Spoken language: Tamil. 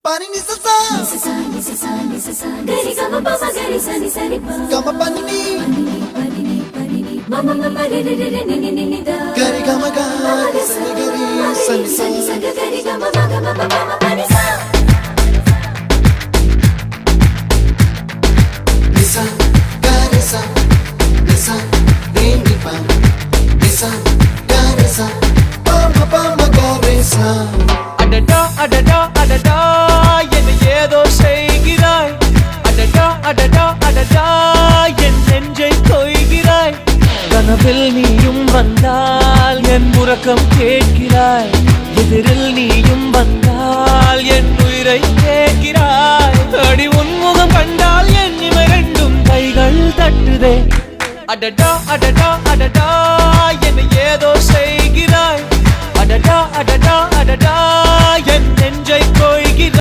Pani ni sa sa gari ga ma pa gari sa ni sa ni pa ga ma pani ni ma ma ma re re re ni ni ni da gari ga ma ga sa ni gari sa ni sa gari ga ma ga ma pa ma pani sa ni sa gari sa ni ni pa ni sa gari sa pa ma gari sa adada adada adada என்னை ஏதோ செய்கிறாய் அடடா அடடா அடடா என் நெஞ்சை கொய்கிறாய் கனவில் நீயும் வந்தால் என் உறக்கம் கேட்கிறாய் எதிரில் நீயும் வந்தால் என் உயிரை கேட்கிறாய் அடி உன்முகம் கண்டால் என் இவை ரெண்டும் கைகள் தட்டுதே அடடா அடடா அடடா என்னை ஏதோ செய்கிறாய் அடடா அடடா அடடா என் நெஞ்சை கொய்